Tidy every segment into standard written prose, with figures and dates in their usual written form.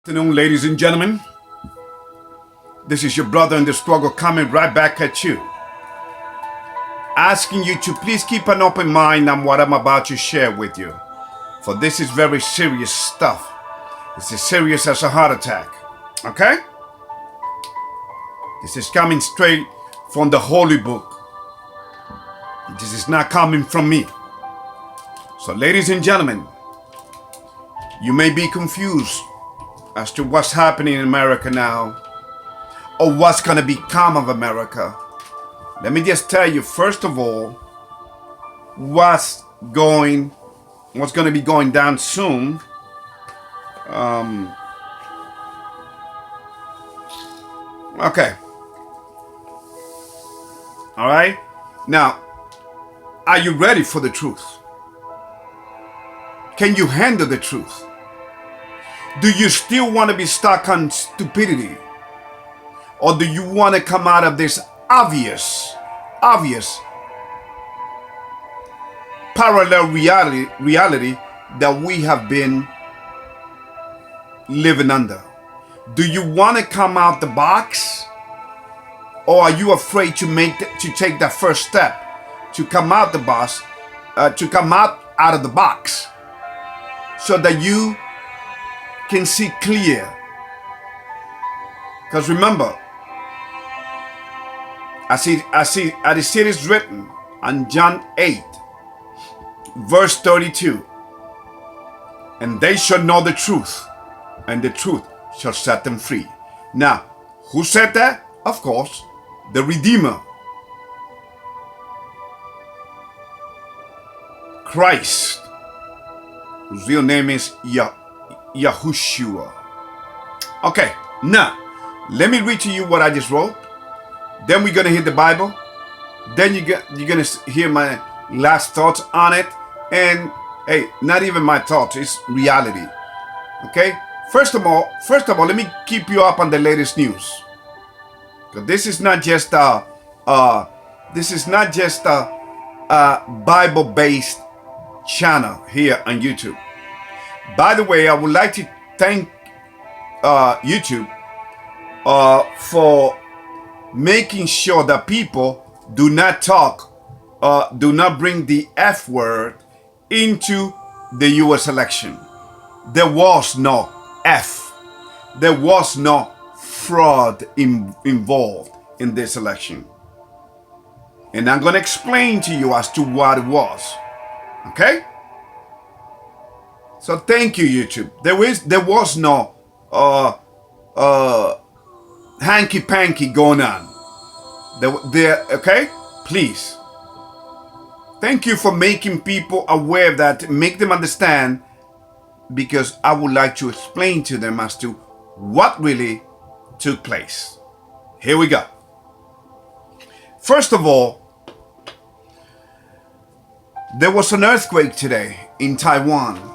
Good afternoon, ladies and gentlemen. This is your brother in the struggle coming right back at you, asking you to please keep an open mind on what I'm about to share with you, for this is very serious stuff. It's as serious as a heart attack, okay? This is coming straight from the Holy Book. This is not coming from me. So, ladies and gentlemen, you may be confused as to what's happening in America now, or what's going to become of America. Let me just tell you, first of all, what's going to be going down soon. Okay. All right. Now, are you ready for the truth? Can you handle the truth? Do you still want to be stuck on stupidity? Or do you want to come out of this obvious parallel reality that we have been living under? Do you want to come out the box? Or are you afraid to take that first step to come out the box, to come out of the box, so that you can see clear? Because remember, as it is written on John 8, verse 32, and they shall know the truth, and the truth shall set them free. Now, who said that? Of course, the Redeemer, Christ, whose real name is Yahushua. Okay, now let me read to you what I just wrote. Then we're gonna hit the Bible. Then you're gonna hear my last thoughts on it. And hey, not even my thoughts, it's reality. Okay. First of all, let me keep you up on the latest news. Because this is not just a Bible-based channel here on YouTube. By the way, I would like to thank YouTube for making sure that people do not bring the F word into the US election. There was no F. There was no fraud involved in this election. And I'm going to explain to you as to what it was. Okay? So thank you, YouTube. There was no hanky-panky going on. Okay? Please. Thank you for making people aware of that, make them understand, because I would like to explain to them as to what really took place. Here we go. First of all, there was an earthquake today in Taiwan.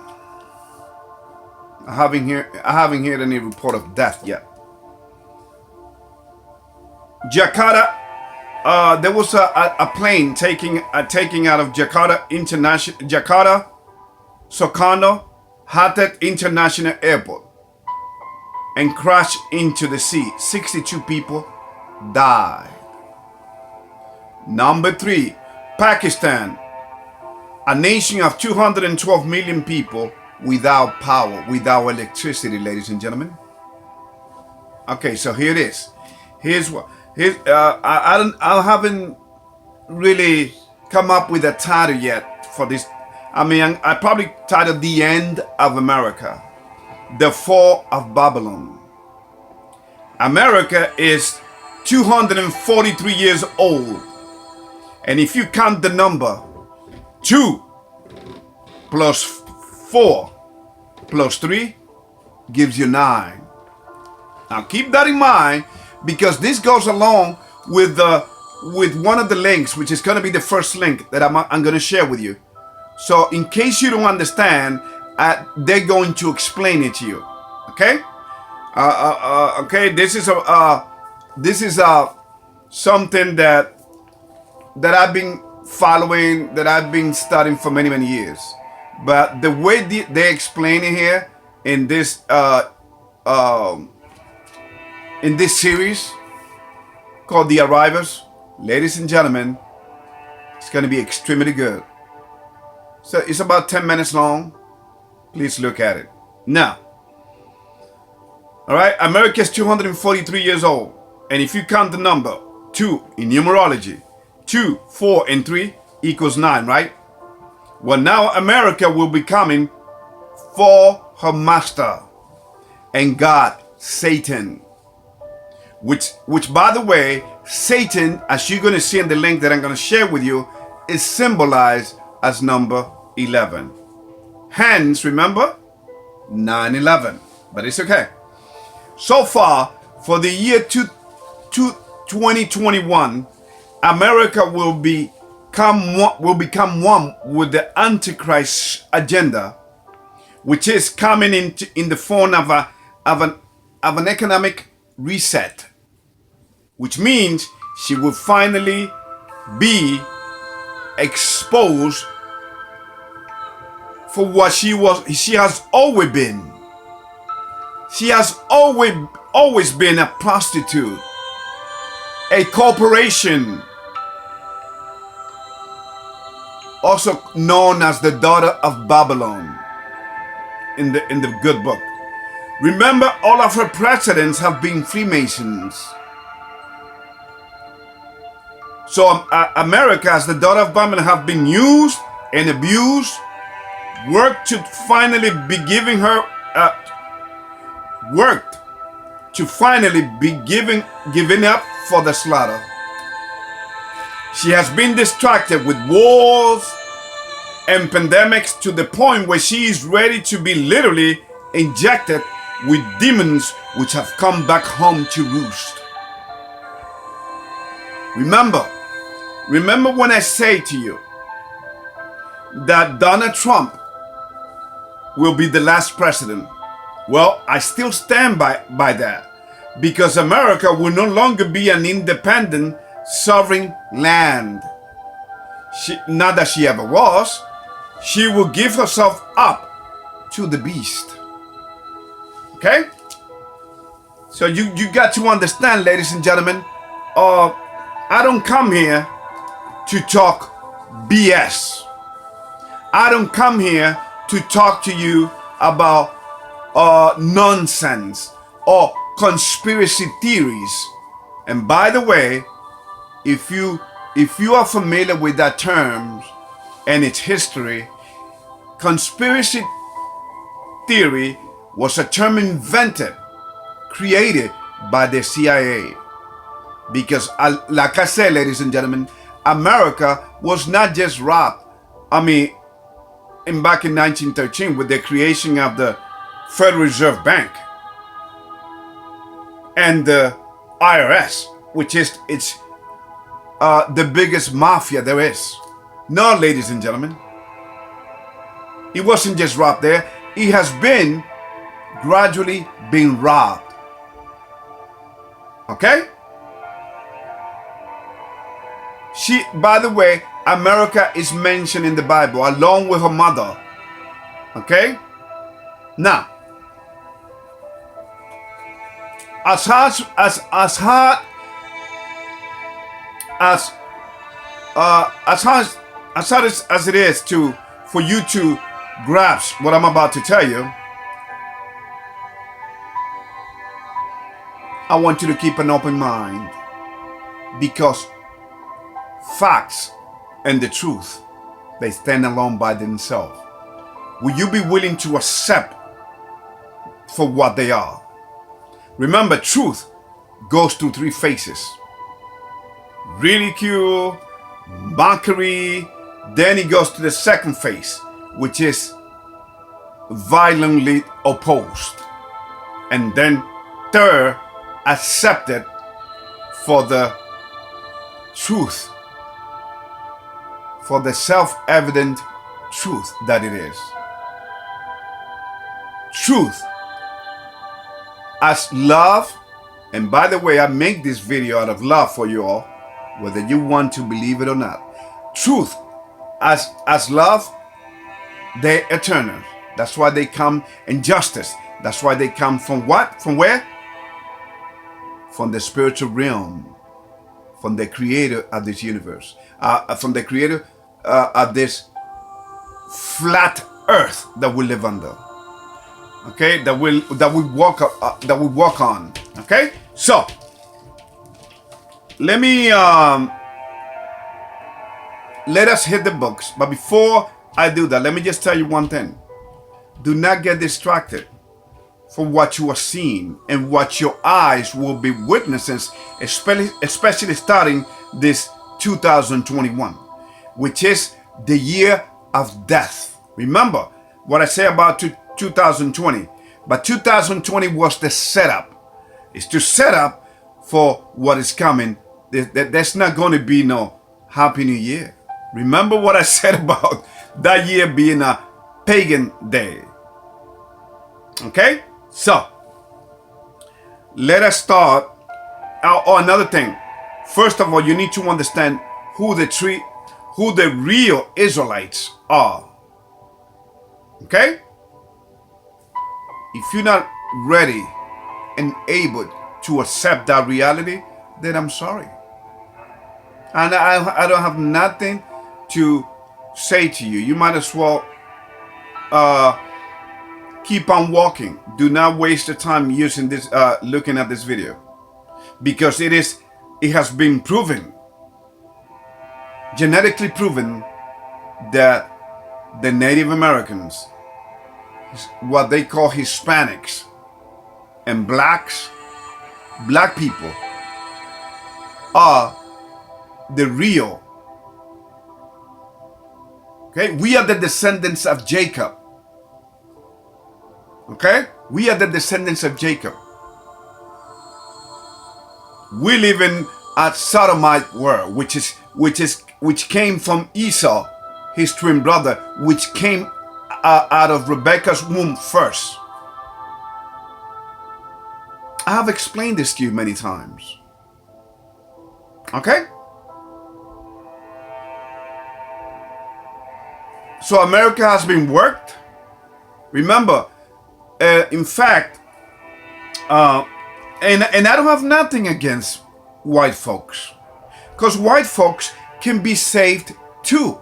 I haven't heard any report of death yet. Jakarta, there was a plane taking out of Jakarta Soekarno-Hatta International Airport and crashed into the sea. 62 people died. Number 3, Pakistan, a nation of 212 million people without power, without electricity, ladies and gentlemen. Okay, so here it is. I haven't really come up with a title yet for this. I mean, I probably titled The End of America, The Fall of Babylon. America is 243 years old. And if you count the number 2 plus 4 plus 3 gives you 9. Now keep that in mind, because this goes along with one of the links, which is going to be the first link that I'm going to share with you. So in case you don't understand, they're going to explain it to you. Okay? Okay. This is something that I've been following, that I've been studying for many, many years. But the way they explain it here in this in this series called The Arrivals. Ladies and gentlemen, it's going to be extremely good. So it's about 10 minutes long. Please look at it. Now, all right, America is 243 years old. And if you count the number 2 in numerology, 2, 4, and 3 equals 9, right? Well, now America will be coming for her master and God, Satan. Which by the way, Satan, as you're going to see in the link that I'm going to share with you, is symbolized as number 11. Hence, remember, 9/11. But it's okay. So far, for the year 2021, America will become one with the Antichrist agenda, which is coming in the form of an economic reset, which means she will finally be exposed for what she has always been. She has always been a prostitute, a corporation, also known as the daughter of Babylon in the good book. Remember, all of her presidents have been Freemasons. So America, as the daughter of Babylon, have been used and abused, worked to finally be giving her, giving up for the slaughter. She has been distracted with wars and pandemics to the point where she is ready to be literally injected with demons which have come back home to roost. Remember when I say to you that Donald Trump will be the last president. Well, I still stand by that, because America will no longer be an independent, sovereign land. Not that she ever was. She will give herself up to the beast. Okay? So you got to understand, ladies and gentlemen, I don't come here to talk BS. I don't come here to talk to you about nonsense or conspiracy theories. And by the way, if you are familiar with that term and its history, conspiracy theory was a term created by the CIA. Because, like I said, ladies and gentlemen, America was not just robbed. Back in 1913 with the creation of the Federal Reserve Bank and the IRS, which is the biggest mafia there is. No, ladies and gentlemen, it wasn't just robbed there. It has been gradually being robbed. Okay? By the way, America is mentioned in the Bible along with her mother. Okay? Now, as hard as it is for you to grasp what I'm about to tell you, I want you to keep an open mind, because facts and the truth, they stand alone by themselves. Will you be willing to accept for what they are? Remember, truth goes through 3 phases: ridicule, mockery, then it goes to the second phase, which is violently opposed, and then third, accepted for the truth, for the self-evident truth that it is. Truth as love, and by the way, I make this video out of love for you all, whether you want to believe it or not. Truth as love, they're eternal. That's why they come, in justice. That's why they come from what? From where? From the spiritual realm, from the creator of this universe, from the creator of this flat earth that we live under. Okay, that we walk on. Okay, so let me let us hit the books. But before I do that, let me just tell you one thing: do not get distracted from what you are seeing and what your eyes will be witnesses, especially starting this 2021, which is the year of death. Remember what I say about 2020, but 2020 was the setup. It's to set up for what is coming. There's not going to be no Happy New Year. Remember what I said about that year being a pagan day. Okay? So, let us start. Oh, another thing. First of all, you need to understand who the real Israelites are. Okay? If you're not ready and able to accept that reality, then I'm sorry. And I don't have nothing to say to you. You might as well keep on walking. Do not waste your time using this, looking at this video, because it has been proven, genetically proven, that the Native Americans, what they call Hispanics, and black people, are the real. Okay, we are the descendants of Jacob. Okay, we are the descendants of Jacob. We live in a sodomite world, which came from Esau, his twin brother, which came out of Rebecca's womb first. I have explained this to you many times. Okay? So America has been worked. Remember, in fact, and I don't have nothing against white folks, because white folks can be saved too.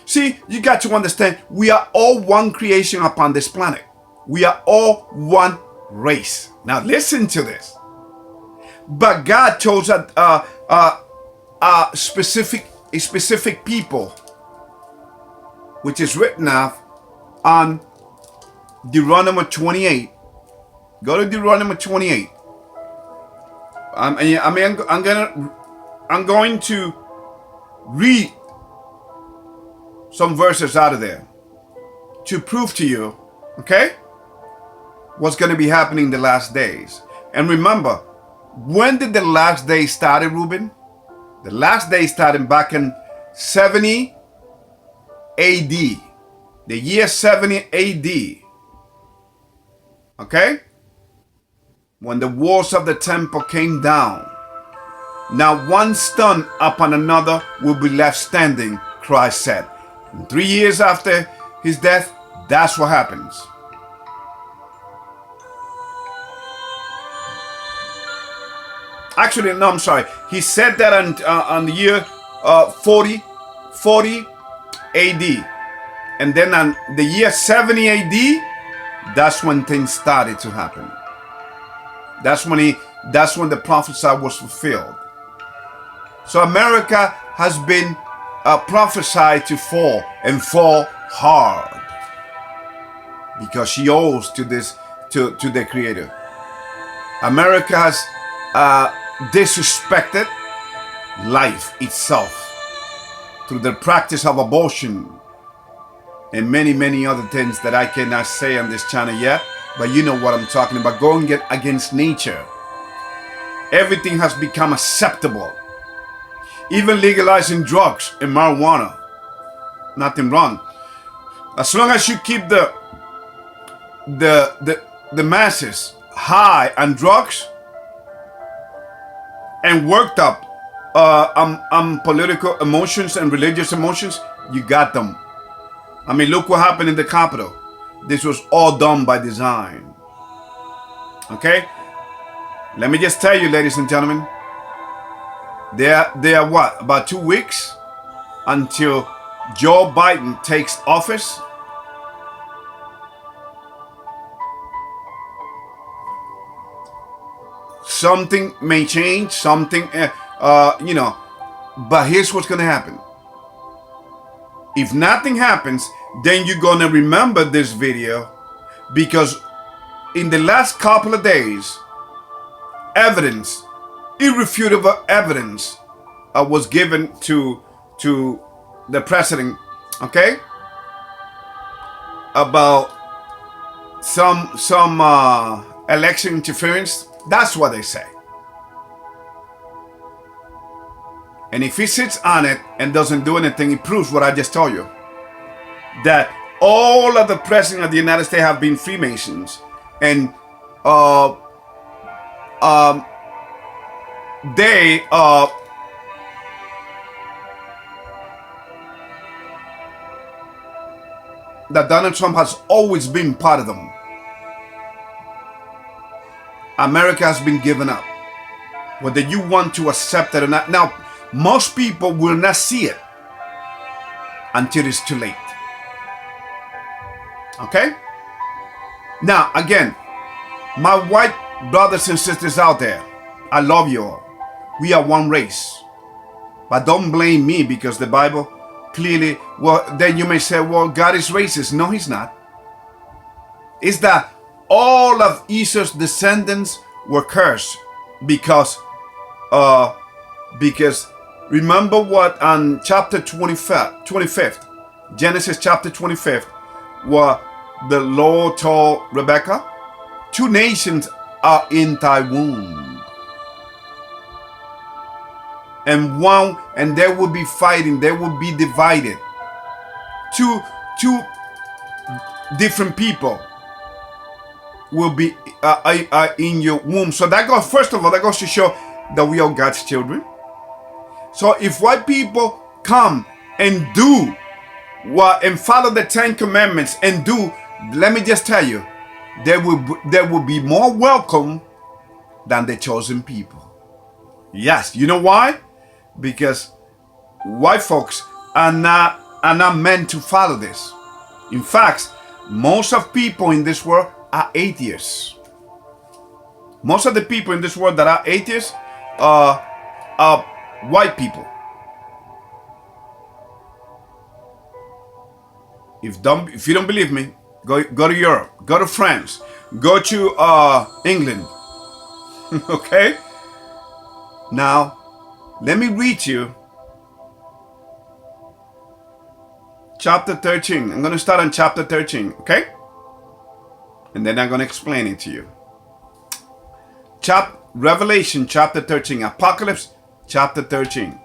See, you got to understand, we are all one creation upon this planet. We are all one race. Now listen to this. But God chose a specific people, which is written of on Deuteronomy 28. Go to Deuteronomy 28. I'm going to read some verses out of there to prove to you, okay, what's going to be happening in the last days. And remember, when did the last day started, Ruben? The last day started back in 70 AD. The year 70 AD. Okay? When the walls of the temple came down. Now one stone upon another will be left standing, Christ said. And 3 years after his death, that's what happens. Actually, no, I'm sorry. He said that on the year 40 AD. And then on the year 70 AD, that's when things started to happen. That's when the prophesy was fulfilled. So America has been prophesied to fall, and fall hard, because she owes to the Creator. America has disrespected life itself through the practice of abortion and many other things that I cannot say on this channel yet, but you know what I'm talking about. Going against nature. Everything has become acceptable. Even legalizing drugs and marijuana. Nothing wrong. As long as you keep the masses high on drugs and worked up on political emotions and religious emotions, you got them. I mean, look what happened in the Capitol. this was all done by design. Okay? Let me just tell you, ladies and gentlemen, there are what? About 2 weeks until Joe Biden takes office. Something may change, something, but here's what's going to happen. If nothing happens, then you're going to remember this video, because in the last couple of days, evidence, irrefutable evidence, was given to the president, okay, about some election interference. That's what they say. And if he sits on it and doesn't do anything, it proves what I just told you, that all of the presidents of the United States have been Freemasons, and that Donald Trump has always been part of them. America has been given up, whether you want to accept it or not. Now, most people will not see it until it's too late. Okay? Now, again, my white brothers and sisters out there, I love you all. We are one race. But don't blame me, because the Bible clearly, well, then you may say, well, God is racist. No, he's not. It's that all of Esau's descendants were cursed because remember what on chapter 25th, Genesis chapter 25th, what the Lord told Rebekah? 2 nations are in thy womb, and there will be fighting, there will be divided. Two different people will be in your womb. So that goes, first of all, that goes to show that we are God's children. So if white people come and do what, and follow the 10 commandments and do, let me just tell you, there will be more welcome than the chosen people. Yes, you know why? Because white folks are not meant to follow this. In fact, most of people in this world are atheists. Most of the people in this world that are atheists are white people. If you don't believe me, go to Europe, go to France, go to England. Okay? Now, let me read you chapter 13. I'm going to start on chapter 13, okay? And then I'm going to explain it to you. Revelation chapter 13, Apocalypse chapter 13.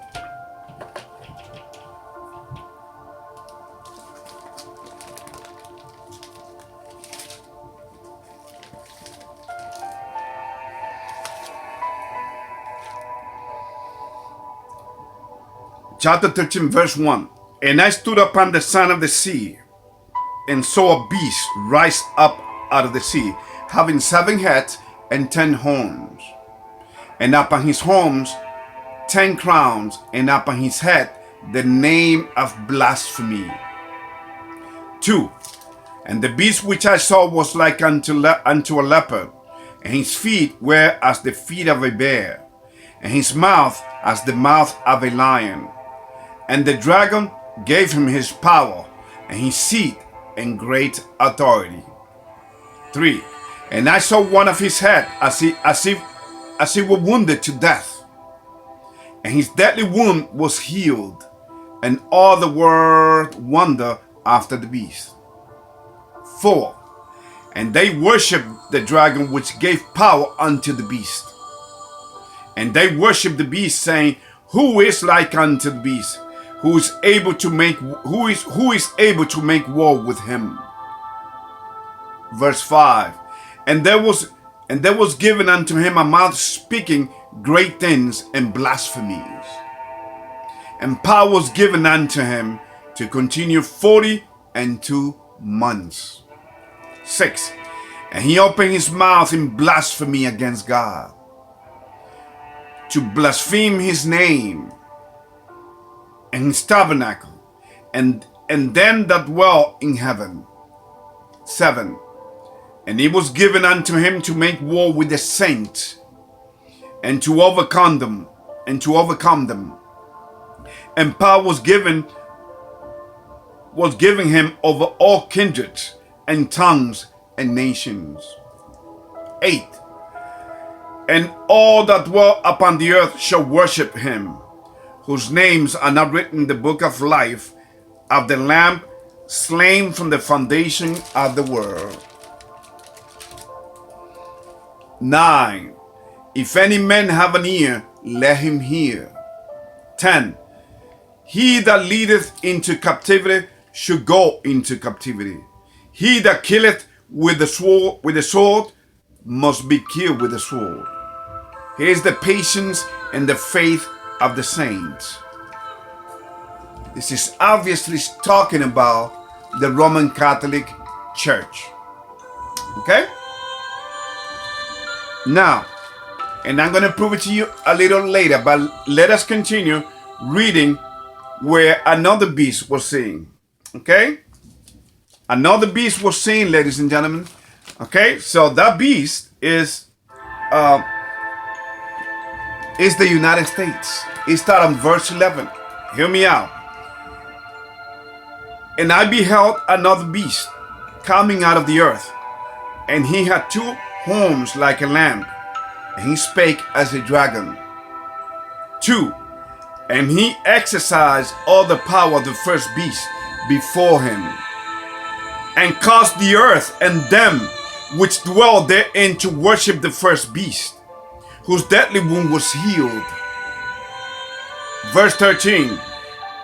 Chapter 13, verse 1. And I stood upon the sand of the sea, and saw a beast rise up out of the sea, having 7 heads and 10 horns. And upon his horns 10 crowns, and upon his head the name of blasphemy. 2. And the beast which I saw was like unto a leopard, and his feet were as the feet of a bear, and his mouth as the mouth of a lion. And the dragon gave him his power, and his seat, and great authority. 3. And I saw one of his head as he were wounded to death, and his deadly wound was healed, and all the world wonder after the beast. 4. And they worshipped the dragon which gave power unto the beast. And they worshipped the beast, saying, Who is like unto the beast? Who is able to make war with him? Verse 5. And there was given unto him a mouth speaking great things and blasphemies. And power was given unto him to continue 42 months. 6. And he opened his mouth in blasphemy against God, to blaspheme his name and his tabernacle, and them that dwell in heaven. 7. And it was given unto him to make war with the saints, and to overcome them, And power was given him over all kindreds and tongues and nations. 8. And all that dwell upon the earth shall worship him, whose names are not written in the book of life of the Lamb slain from the foundation of the world. 9. If any man have an ear, let him hear. 10. He that leadeth into captivity should go into captivity. He that killeth with the sword must be killed with the sword. Here is the patience and the faith of the saints. This is obviously talking about the Roman Catholic Church. Okay? Now, and I'm going to prove it to you a little later, but let us continue reading where another beast was seen. Okay? Another beast was seen, ladies and gentlemen. Okay? So that beast is the United States. It starts on verse 11. Hear me out. And I beheld another beast coming out of the earth, and he had 2 horns like a lamb, and he spake as a dragon. 2. And he exercised all the power of the first beast before him, and caused the earth and them which dwell therein to worship the first beast, whose deadly wound was healed. Verse 13.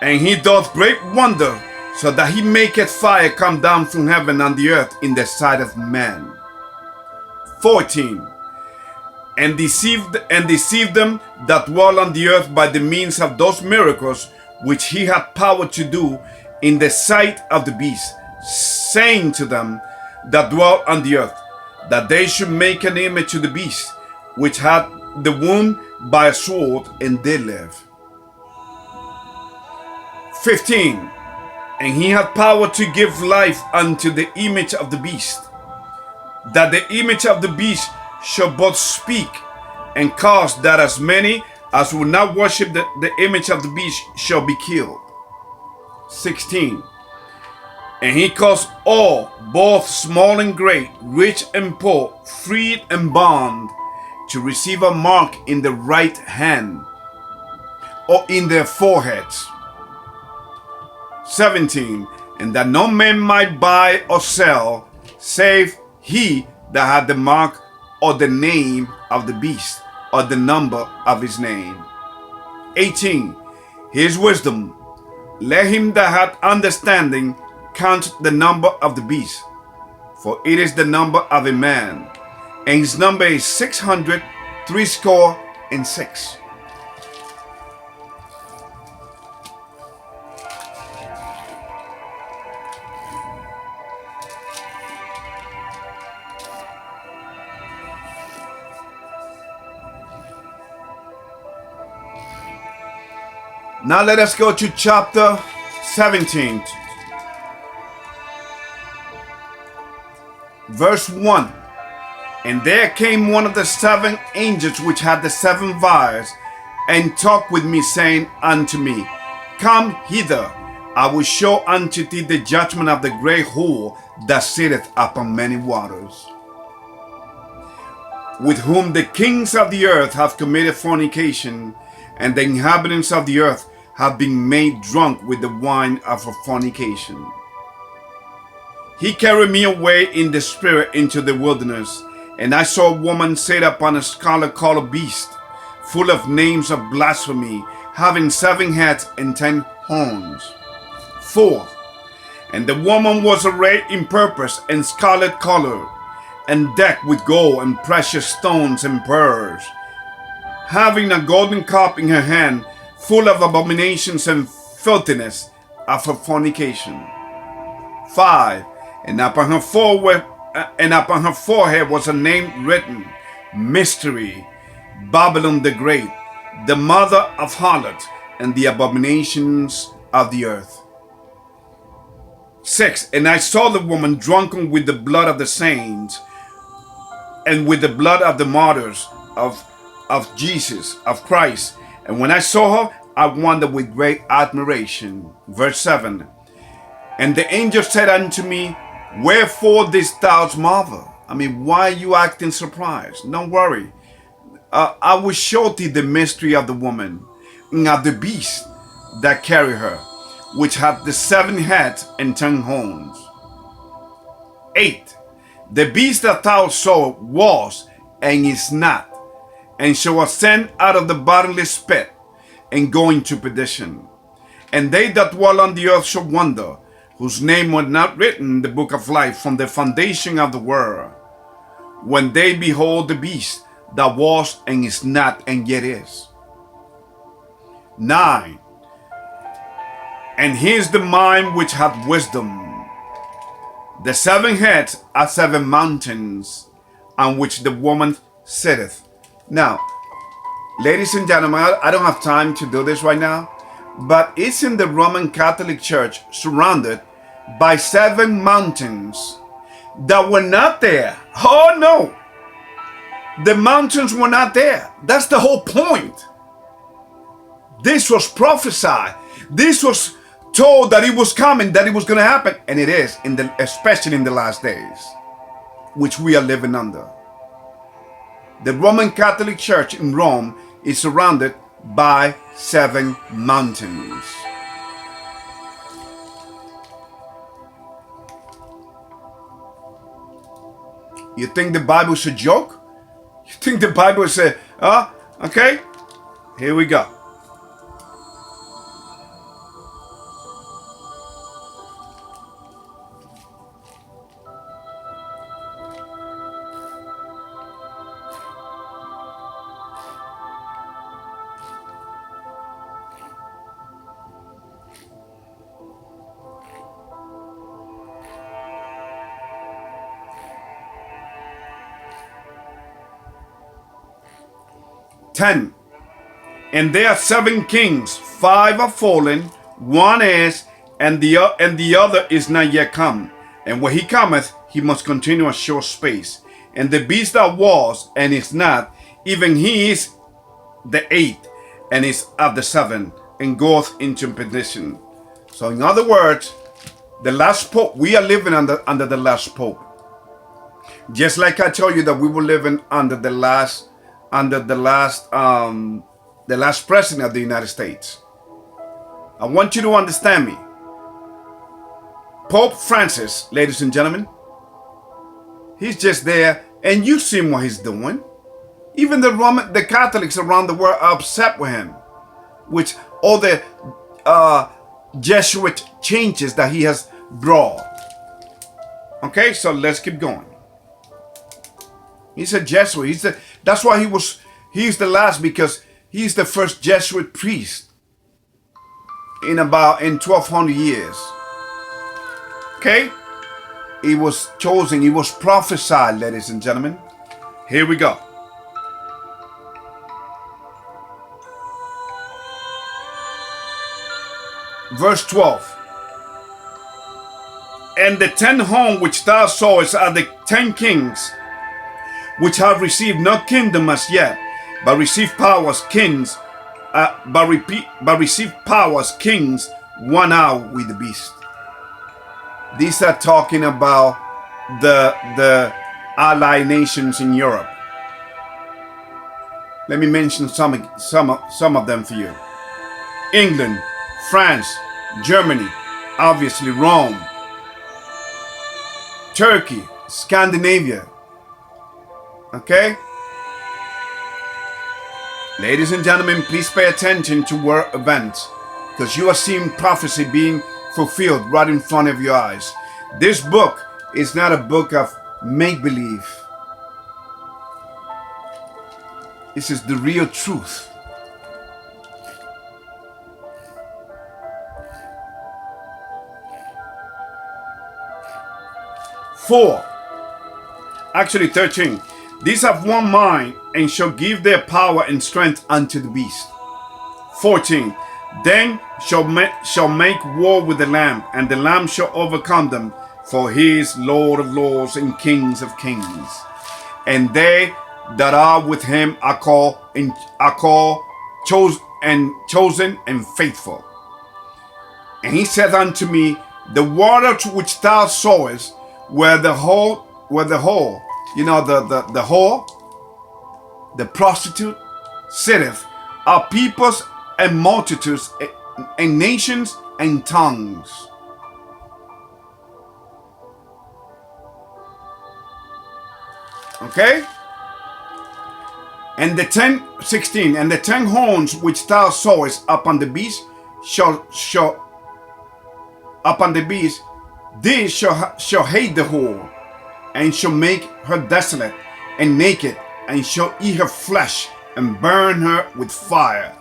And he doth great wonder, so that he maketh fire come down from heaven on the earth in the sight of man. 14. And deceived them that dwell on the earth by the means of those miracles which he had power to do in the sight of the beast, saying to them that dwell on the earth, that they should make an image to the beast, which had the wound by a sword, and did live. 15. And he had power to give life unto the image of the beast, that the image of the beast shall both speak, and cause that as many as will not worship the image of the beast shall be killed. 16. And he caused all, both small and great, rich and poor, free and bond, to receive a mark in the right hand, or in their foreheads. 17. And that no man might buy or sell, save he that had the mark or the name of the beast, or the number of his name. 18. His wisdom. Let him that hath understanding count the number of the beast, for it is the number of a man, and his number is 666. Now let us go to chapter 17, verse 1. And there came one of the 7 angels which had the 7 vials, and talked with me, saying unto me, Come hither, I will show unto thee the judgment of the great whore that sitteth upon many waters, with whom the kings of the earth have committed fornication, and the inhabitants of the earth have been made drunk with the wine of her fornication. He carried me away in the spirit into the wilderness, and I saw a woman sit upon a scarlet-colored beast, full of names of blasphemy, having 7 heads and 10 horns. 4. And the woman was arrayed in purple and scarlet color, and decked with gold and precious stones and pearls, having a golden cup in her hand, full of abominations and filthiness of her fornication. 5. And upon her forehead upon her forehead was a name written, Mystery, Babylon the Great, the mother of harlots and the abominations of the earth. 6. And I saw the woman drunken with the blood of the saints and with the blood of the martyrs of Jesus, of Christ. And when I saw her, I wondered with great admiration. Verse 7. And the angel said unto me, Wherefore didst thou marvel? I mean, why are you acting surprised? Don't worry. I will show thee the mystery of the woman and of the beast that carry her, which hath the 7 heads and 10 horns. 8. The beast that thou sawest was and is not, and shall ascend out of the bottomless pit and go into perdition. And they that dwell on the earth shall wonder, whose name was not written in the book of life from the foundation of the world, when they behold the beast that was and is not and yet is. 9. And here's the mind which hath wisdom. The 7 heads are 7 mountains on which the woman sitteth. Now, ladies and gentlemen, I don't have time to do this right now, but it's in the Roman Catholic Church surrounded by 7 mountains that were not there. Oh no! The mountains were not there. That's the whole point. This was prophesied. This was told that it was coming, that it was going to happen, and it is, especially in the last days, which we are living under. The Roman Catholic Church in Rome is surrounded by 7 mountains. You think the Bible is a joke? You think the Bible is okay? Here we go. Ten. And there are 7 kings, 5 are fallen, 1 is, and the other is not yet come. And when he cometh, he must continue a short space. And the beast that was and is not, even he is the 8th, and is of the 7th, and goeth into perdition. So in other words, the last pope, we are living under the last pope. Just like I told you that we were living under the last president of the United States. I want you to understand me. Pope Francis, ladies and gentlemen, he's just there, and you've seen what he's doing. Even the Catholics around the world are upset with him, which all the Jesuit changes that he has brought. Okay, so let's keep going. He's a Jesuit. That's why he's the last, because he's the first Jesuit priest in 1200 years. Okay? He was chosen, he was prophesied, ladies and gentlemen. Here we go. Verse 12. And the 10 horns which thou sawest are the 10 kings, which have received no kingdom as yet, but receive power as kings, receive power as kings 1 hour with the beast. These are talking about the allied nations in Europe. Let me mention some of them for you. England, France, Germany, obviously Rome, Turkey, Scandinavia. Okay? Ladies and gentlemen, please pay attention to world events, because you are seeing prophecy being fulfilled right in front of your eyes. This book is not a book of make-believe. This is the real truth. Four. Actually 13. These have one mind and shall give their power and strength unto the beast. 14. Then shall make war with the Lamb, and the Lamb shall overcome them, for he is Lord of lords and Kings of kings. And they that are with him are called, chosen and faithful. And he said unto me, the waters which thou sawest, where the whore, you know, the whore, the prostitute, sitteth, are peoples and multitudes and nations and tongues. Okay? And the 16, and the 10 horns which thou sawest upon the beast upon the beast, these shall hate the whore, and shall make her desolate and naked, and shall eat her flesh and burn her with fire.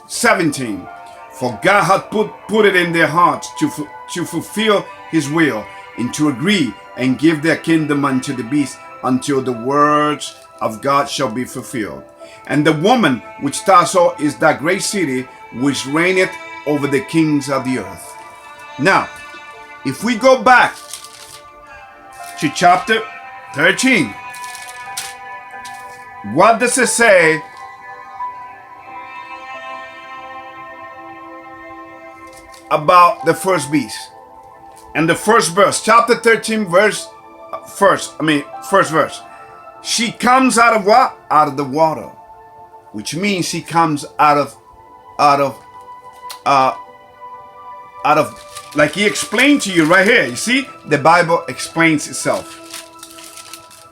17. For God hath put it in their hearts to fulfill his will, and to agree and give their kingdom unto the beast, until the words of God shall be fulfilled. And the woman which thou saw is that great city which reigneth over the kings of the earth. Now, if we go back to chapter 13, what does it say about the first beast? And the first verse, chapter 13, first verse. She comes out of what? Out of the water, which means she comes out of, like he explained to you right here. You see, the Bible explains itself.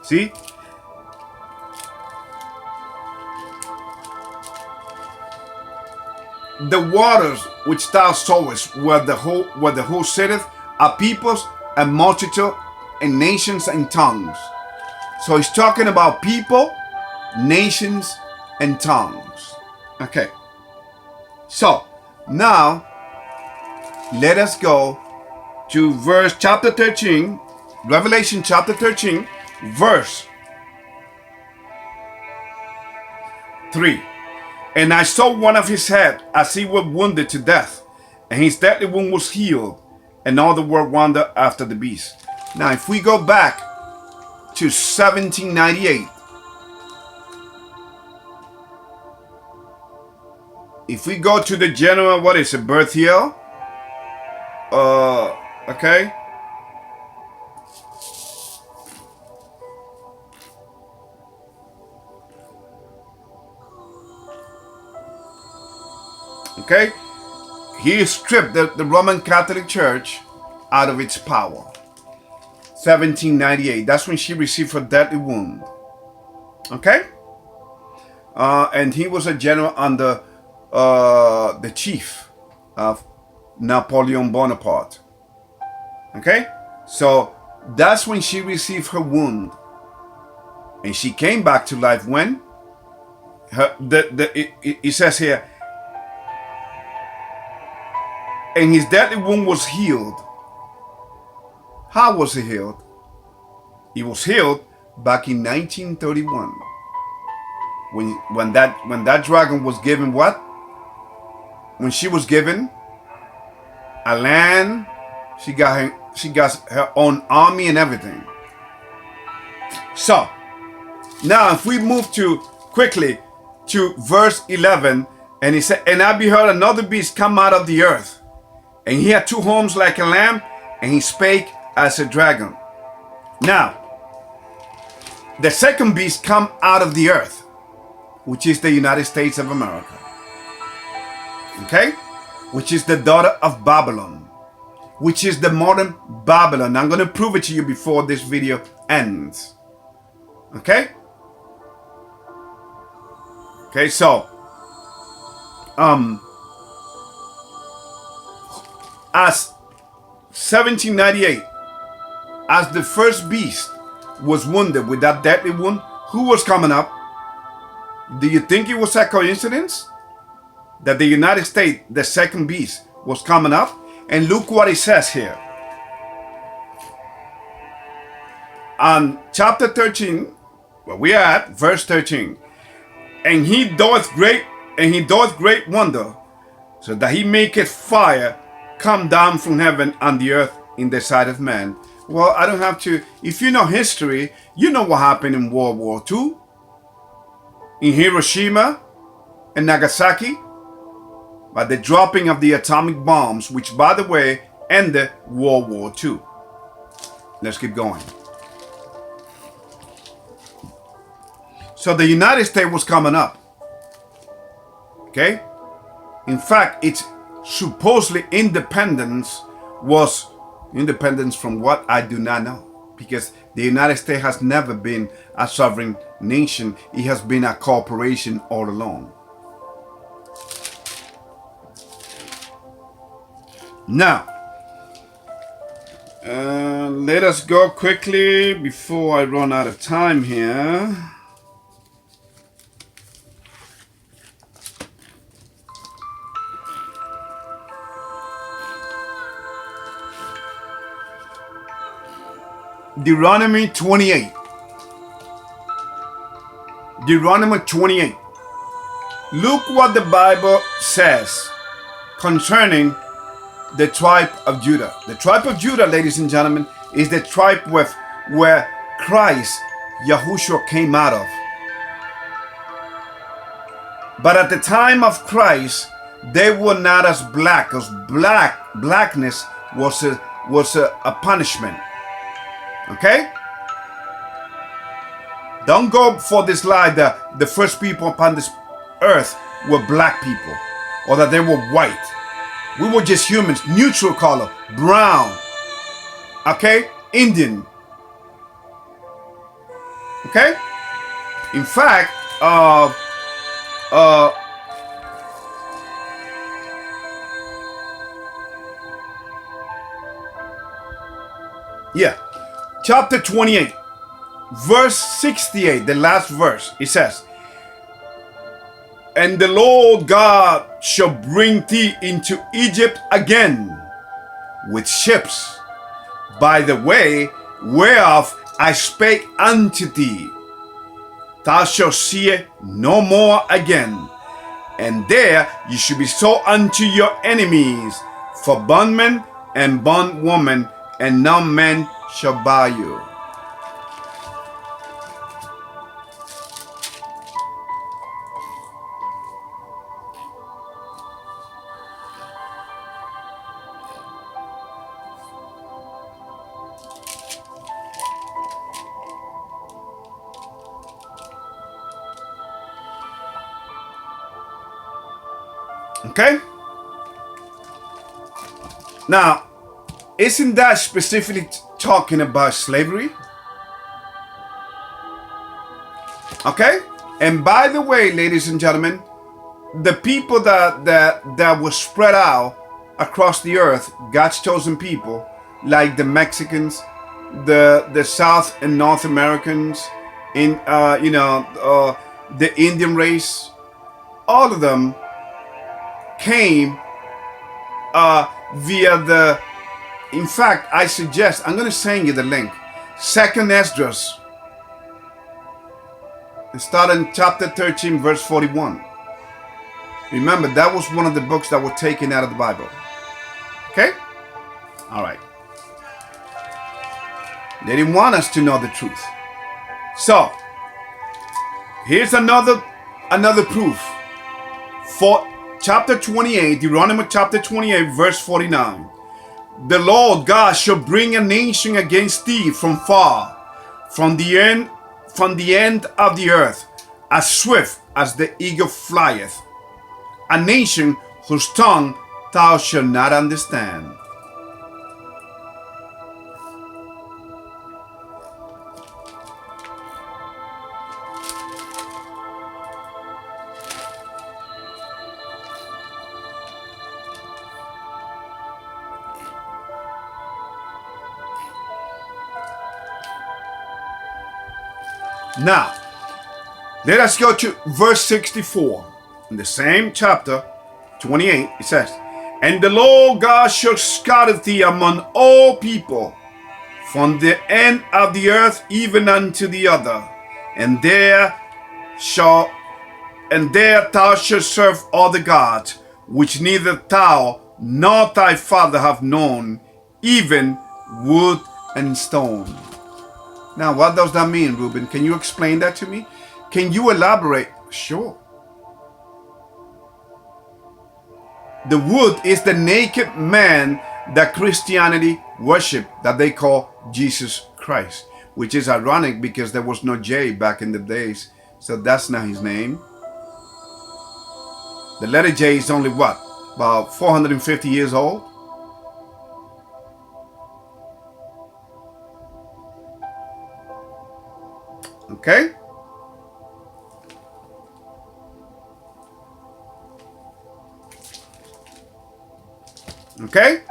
See? The waters which thou sawest, where the whole sitteth, are peoples and multitude and nations and tongues. So he's talking about people, nations, and tongues. Okay. So now let us go to chapter 13, Revelation chapter 13, verse 3. And I saw one of his head as he was wounded to death, and his deadly wound was healed, and all the world wondered after the beast. Now, if we go back to 1798, if we go to the general, what is it, birth year? Okay. Okay. He stripped the Roman Catholic Church out of its power. 1798. That's when she received her deadly wound. Okay. And he was a general under the chief of Napoleon Bonaparte. Okay. So that's when she received her wound, and she came back to life when it says here, and his deadly wound was healed. How was it healed? It was healed back in 1931. When that dragon was given what? When she was given a land, she got her own army and everything. So now if we move quickly to verse 11, and he said, and I beheld another beast come out of the earth, and he had 2 horns like a lamb, and he spake as a dragon. Now, the second beast come out of the earth, which is the United States of America. Okay? Which is the daughter of Babylon, which is the modern Babylon. I'm going to prove it to you before this video ends. Okay? Okay, so as 1798, as the first beast was wounded with that deadly wound, who was coming up? Do you think it was a coincidence that the United States, the second beast, was coming up? And look what it says here. on chapter 13, where we are at, verse 13. And he doeth great wonder, so that he maketh fire come down from heaven on the earth in the sight of man. Well, I don't have to. If you know history, you know what happened in World War II, in Hiroshima and Nagasaki, by the dropping of the atomic bombs, which, by the way, ended World War II. Let's keep going. So the United States was coming up. Okay? In fact, its supposedly independence was independence from what I do not know. Because the United States has never been a sovereign nation. It has been a corporation all along. Now, let us go quickly before I run out of time here. Deuteronomy 28. Deuteronomy 28. Look what the Bible says concerning the tribe of Judah. The tribe of Judah, ladies and gentlemen, is the tribe where Christ, Yahushua, came out of. But at the time of Christ, they were not as black, because blackness was a punishment. Okay? Don't go for this lie that the first people upon this earth were black people, or that they were white. We were just humans, neutral color, brown, okay, Indian, okay. In fact, chapter 28, verse 68, the last verse. It says, "And the Lord God shall bring thee into Egypt again with ships, by the way whereof I spake unto thee. Thou shalt see it no more again. And there you shall be sold unto your enemies for bondmen and bondwoman, and no man shall buy you." Okay? Now, isn't that specifically talking about slavery? Okay? And by the way, ladies and gentlemen, the people that were spread out across the earth, God's chosen people, like the Mexicans, the South and North Americans, in the Indian race, all of them came via the. In fact, I suggest, I'm going to send you the link. Second Esdras. It started in chapter 13, verse 41. Remember, that was one of the books that were taken out of the Bible. Okay? All right. They didn't want us to know the truth. So, here's another proof. For chapter 28, Deuteronomy chapter 28, verse 49. "The Lord God shall bring a nation against thee from far, from the end of the earth, as swift as the eagle flieth, a nation whose tongue thou shalt not understand." Now, let us go to verse 64. In the same chapter 28, it says, "And the Lord God shall scatter thee among all people, from the end of the earth even unto the other, and there thou shalt serve other gods, which neither thou nor thy father have known, even wood and stone. Now, what does that mean, Ruben? Can you explain that to me? Can you elaborate? Sure. The wood is the naked man that Christianity worship, that they call Jesus Christ, which is ironic because there was no J back in the days, so that's not his name. The letter J is only what? About 450 years old? Okay? Okay?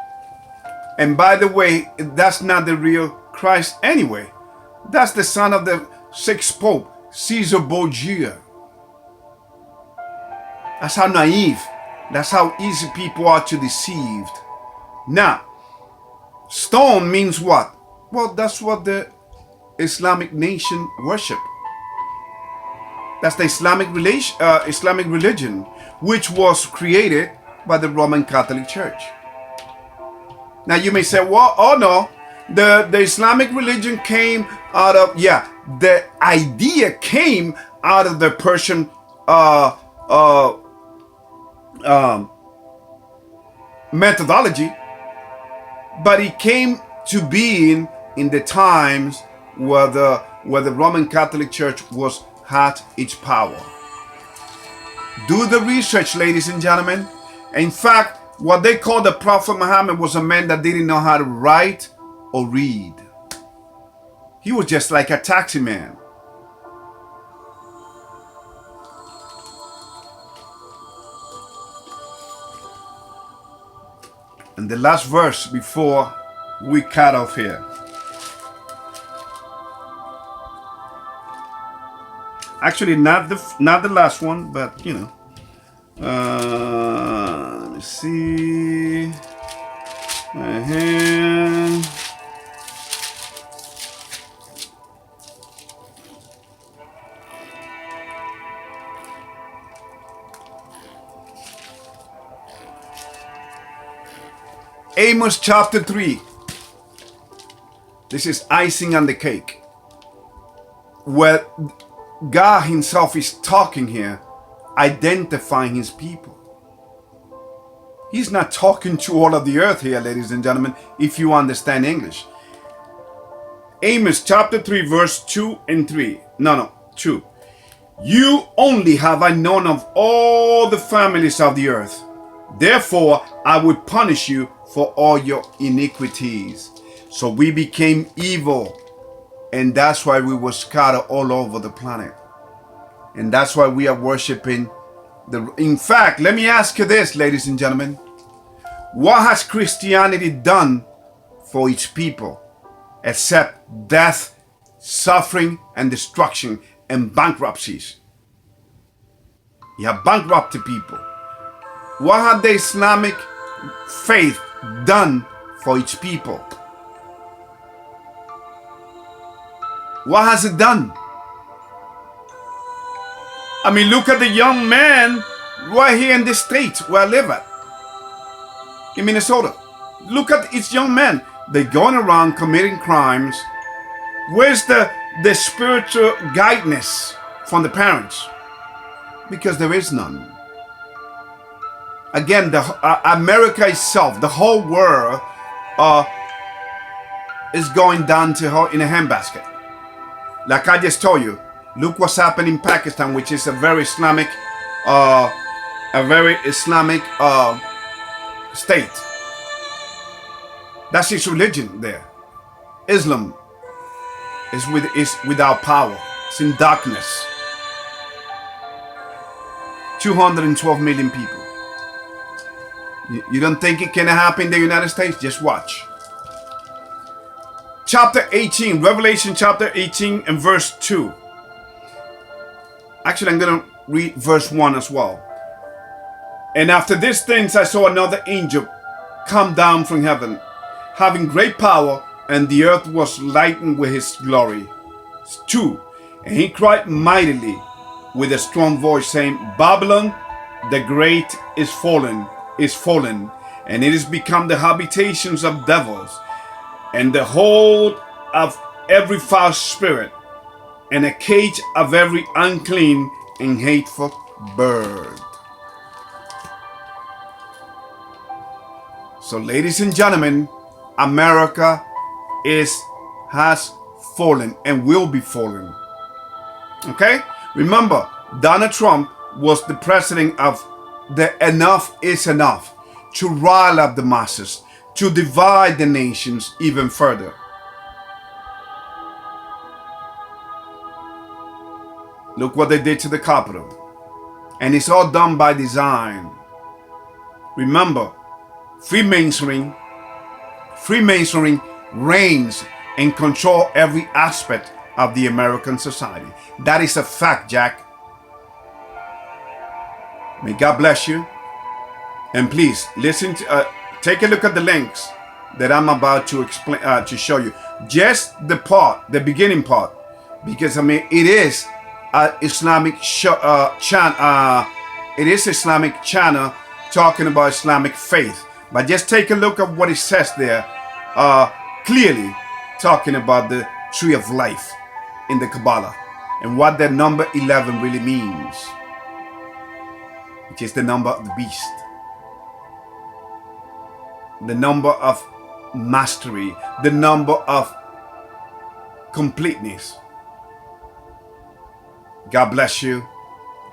And by the way, that's not the real Christ anyway. That's the son of the sixth Pope, Caesar Borgia. That's how naive, that's how easy people are to deceive. Now, stone means what? Well, that's what the Islamic nation worship. That's the Islamic religion, which was created by the Roman Catholic Church. Now you may say, well, oh no, the Islamic religion came out of, the idea came out of the Persian methodology, but it came to being in the times where the Roman Catholic Church had its power. Do the research, ladies and gentlemen. In fact, what they call the Prophet Muhammad was a man that didn't know how to write or read. He was just like a taxi man. And the last verse before we cut off here. Actually, not the last one, but you know. Let me see. Right here. Amos chapter 3. This is icing on the cake, where God himself is talking here, identifying his people. He's not talking to all of the earth here, ladies and gentlemen, if you understand English. Amos chapter 3 verse 2 and 3. No, 2. You only have I known of all the families of the earth. Therefore, I would punish you for all your iniquities. So we became evil. And that's why we were scattered all over the planet. And that's why we are worshiping in fact, let me ask you this, ladies and gentlemen. What has Christianity done for its people except death, suffering, and destruction and bankruptcies? You have bankrupted people. What have the Islamic faith done for its people? What has it done? I mean, look at the young man right here in the States where I live at, in Minnesota. Look at its young men. They're going around committing crimes. Where's the spiritual guidance from the parents? Because there is none. Again, America itself, the whole world, is going down to her in a handbasket. Like I just told you, look what's happening in Pakistan, which is a very Islamic state. That's its religion there. Islam is without power. It's in darkness. 212 million people. You don't think it can happen in the United States? Just watch. Chapter 18, Revelation chapter 18 and verse 2. Actually, I'm going to read verse 1 as well. And after these things I saw another angel come down from heaven, having great power, and the earth was lightened with his glory. 2. And he cried mightily with a strong voice, saying, Babylon the great is fallen, and it is become the habitations of devils, and the hold of every foul spirit, and a cage of every unclean and hateful bird. So, ladies and gentlemen, America has fallen and will be fallen. Okay? Remember, Donald Trump was the president of the enough is enough, to rile up the masses, to divide the nations even further. Look what they did to the Capitol. And it's all done by design. Remember, Freemasonry reigns and control every aspect of the American society. That is a fact, Jack. May God bless you. And please listen to, take a look at the links that I'm about to explain, to show you. Just the beginning part, because I mean it is Islamic Islamic channel talking about Islamic faith. But just take a look at what it says there, clearly talking about the tree of life in the Kabbalah and what that number 11 really means, which is the number of the beast, the number of mastery, the number of completeness. God bless you.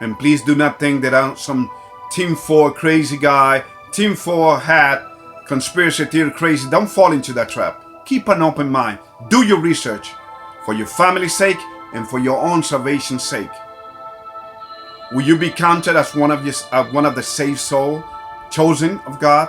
And please do not think that I'm some Team 4 crazy guy, Team 4 hat, conspiracy theory crazy. Don't fall into that trap. Keep an open mind. Do your research for your family's sake and for your own salvation's sake. Will you be counted as one of the saved soul, chosen of God?